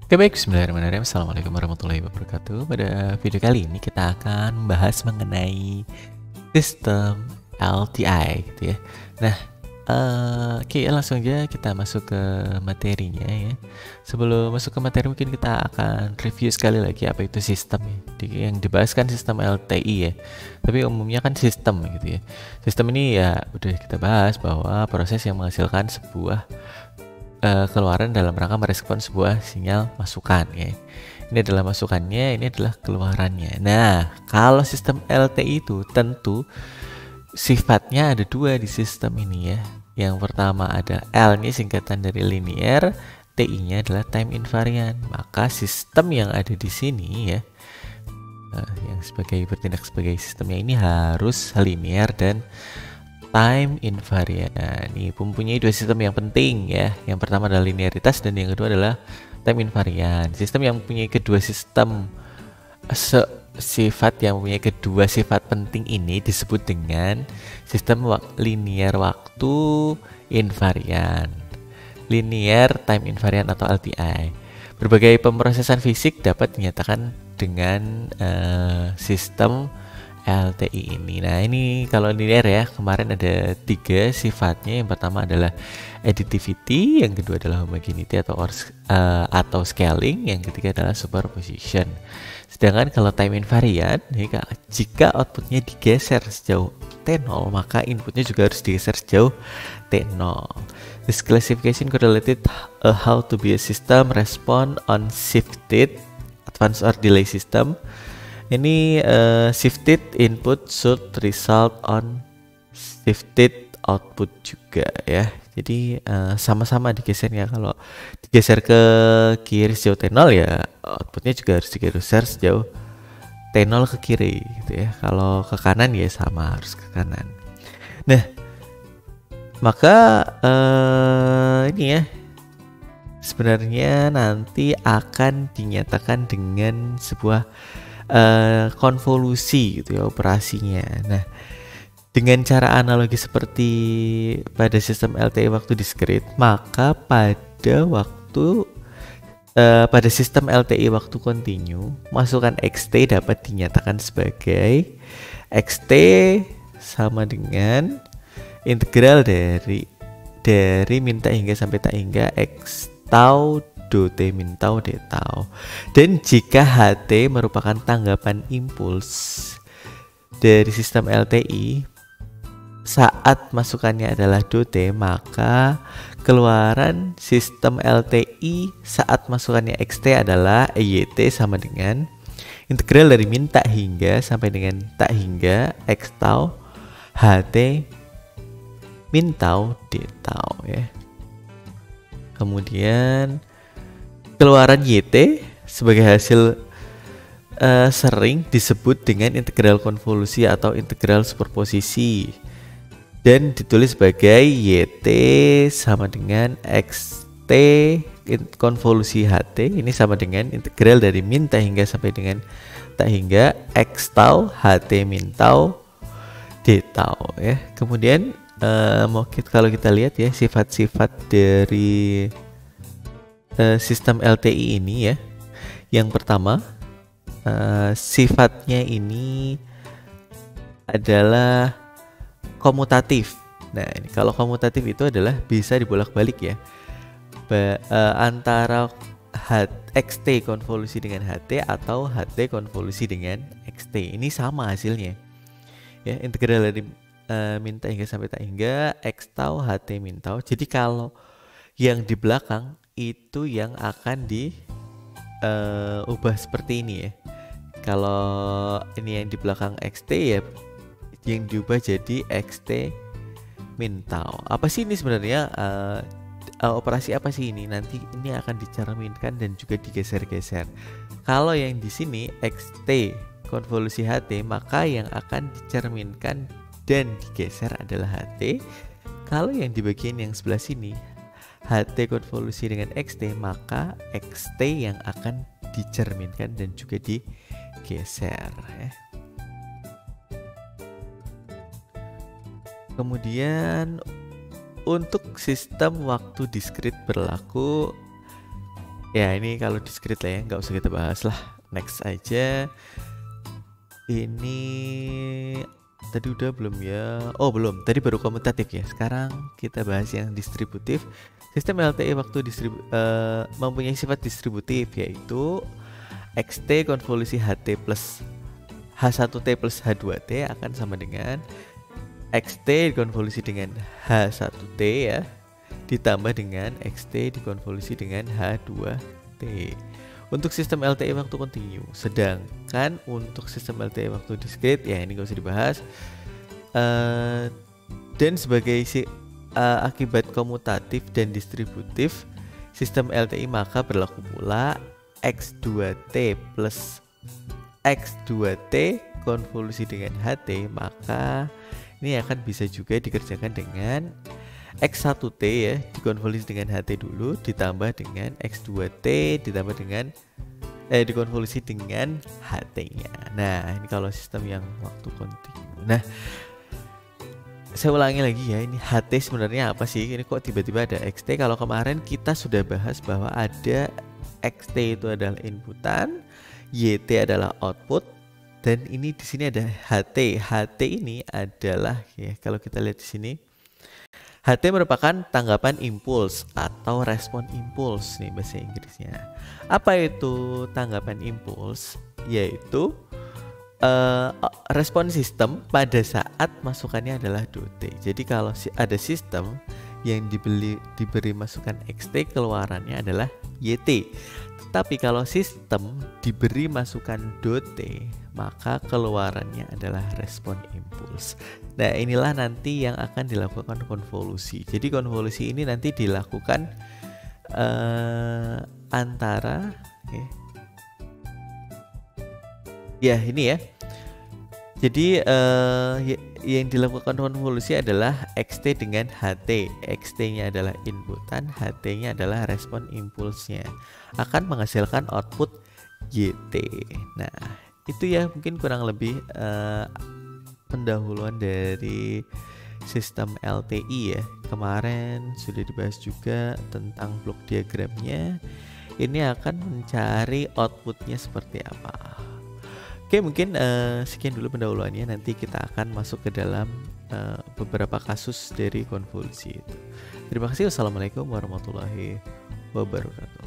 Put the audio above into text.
Oke baik, bismillahirrahmanirrahim. Assalamualaikum warahmatullahi wabarakatuh. Pada video kali ini kita akan membahas mengenai sistem LTI gitu ya. Nah, oke langsung aja kita masuk ke materinya ya. Sebelum masuk ke materi mungkin kita akan review sekali lagi apa itu sistem ya. Yang dibahas kan sistem LTI ya. Tapi umumnya kan sistem gitu ya. Sistem ini ya udah kita bahas bahwa proses yang menghasilkan sebuah keluaran dalam rangka merespon sebuah sinyal masukan ya. Ini adalah masukannya, ini adalah keluarannya. Nah, kalau sistem LTI itu tentu sifatnya ada dua di sistem ini ya. Yang pertama ada L, ini singkatan dari linear, TI-nya adalah time invariant. Maka sistem yang ada di sini ya, yang bertindak sebagai sistemnya ini harus linear dan time invariant. Nah, ini mempunyai dua sistem yang penting ya. Yang pertama adalah linearitas dan yang kedua adalah time invariant. Sistem yang mempunyai kedua sistem sifat yang mempunyai kedua sifat penting ini disebut dengan sistem linear waktu invariant. Linear time invariant atau LTI. Berbagai pemrosesan fisik dapat dinyatakan dengan sistem LTI ini. Nah, ini kalau linear ya, kemarin ada tiga sifatnya. Yang pertama adalah additivity, yang kedua adalah homogeneity atau scaling, yang ketiga adalah superposition. Sedangkan kalau time invariant, jika outputnya digeser sejauh T0, maka inputnya juga harus digeser sejauh T0. This classification correlated how to be a system respond on shifted, advanced or delay system. Ini shifted input should result on shifted output juga ya. Jadi sama-sama digesernya. Kalau digeser ke kiri sejauh T0 ya outputnya juga harus digeser sejauh T0 ke kiri gitu ya. Kalau ke kanan ya sama, harus ke kanan. Nah, maka ini ya sebenarnya nanti akan dinyatakan dengan sebuah konvolusi gitu ya operasinya. Nah, dengan cara analogi seperti pada sistem LTI waktu diskrit, maka pada sistem LTI waktu kontinu, masukan XT dapat dinyatakan sebagai XT sama dengan integral dari min tak hingga sampai tak hingga X tau do T min tau D tau. Dan jika HT merupakan tanggapan impuls dari sistem LTI saat masukannya adalah do T, maka keluaran sistem LTI saat masukannya XT adalah EYT sama dengan integral dari min tak hingga sampai dengan tak hingga X tau HT min tau D tau ya. Kemudian keluaran YT sebagai hasil sering disebut dengan integral konvolusi atau integral superposisi dan ditulis sebagai YT sama dengan XT konvolusi HT, ini sama dengan integral dari min tak hingga sampai dengan tak hingga X tau HT min tau D tau ya. Kemudian kalau kita lihat ya sifat-sifat dari sistem LTI ini ya. Yang pertama sifatnya ini adalah komutatif. Nah, ini kalau komutatif itu adalah bisa dibolak-balik ya. Antara XT konvolusi dengan HT atau HT konvolusi dengan XT. Ini sama hasilnya. Ya, integral dari min tak hingga sampai tak hingga X tau HT min tau. Jadi kalau yang di belakang itu yang akan diubah seperti ini ya. Kalau ini yang di belakang XT ya yang diubah jadi XT min tau. Apa sih ini sebenarnya operasi apa sih ini? Nanti ini akan dicerminkan dan juga digeser-geser. Kalau yang di sini XT konvolusi HT, maka yang akan dicerminkan dan digeser adalah HT. Kalau yang di bagian yang sebelah sini HT konvolusi dengan XT, maka XT yang akan dicerminkan dan juga digeser ya. Kemudian untuk sistem waktu diskrit berlaku Ya ini kalau discrete lah ya, nggak usah kita bahas lah. Next aja. Ini tadi udah belum ya? Oh belum, tadi baru komutatif ya. Sekarang kita bahas yang distributif. Sistem LTE waktu mempunyai sifat distributif, yaitu XT konvolusi HT plus H1T plus H2T akan sama dengan XT dikonvolusi dengan H1T ya, ditambah dengan XT dikonvolusi dengan H2T untuk sistem LTE waktu kontinu. Sedangkan untuk sistem LTE waktu discrete ya ini gak usah dibahas. Dan sebagai akibat komutatif dan distributif sistem LTE maka berlaku pula X2T plus X2T konvolusi dengan HT, maka ini akan bisa juga dikerjakan dengan X1T ya dikonvolusi dengan HT dulu, ditambah dengan X2T ditambah dengan dikonvolusi dengan HT-nya. Nah ini kalau sistem yang waktu kontinu. Nah saya ulangi lagi ya, ini HT sebenarnya apa sih? Ini kok tiba-tiba ada XT? Kalau kemarin kita sudah bahas bahwa ada XT itu adalah inputan, YT adalah output, dan ini di sini ada HT. HT ini adalah ya kalau kita lihat di sini, HT merupakan tanggapan impuls atau respon impuls nih bahasa Inggrisnya. Apa itu tanggapan impuls? Yaitu respon sistem pada saat masukannya adalah DOT. Jadi kalau ada sistem yang diberi masukan XT, keluarannya adalah YT. Tapi kalau sistem diberi masukan DOT, maka keluarannya adalah respon impuls. Nah inilah nanti yang akan dilakukan konvolusi. Jadi konvolusi ini nanti dilakukan antara ya ini ya. Jadi yang dilakukan konvolusi adalah XT dengan HT. XT-nya adalah inputan, HT-nya adalah respon impulsnya. Akan menghasilkan output YT. Nah, itu ya mungkin kurang lebih pendahuluan dari sistem LTI ya. Kemarin sudah dibahas juga tentang blok diagramnya. Ini akan mencari outputnya seperti apa. Oke, mungkin sekian dulu pendahuluannya. Nanti kita akan masuk ke dalam beberapa kasus dari konvolusi itu. Terima kasih. Wassalamualaikum warahmatullahi wabarakatuh.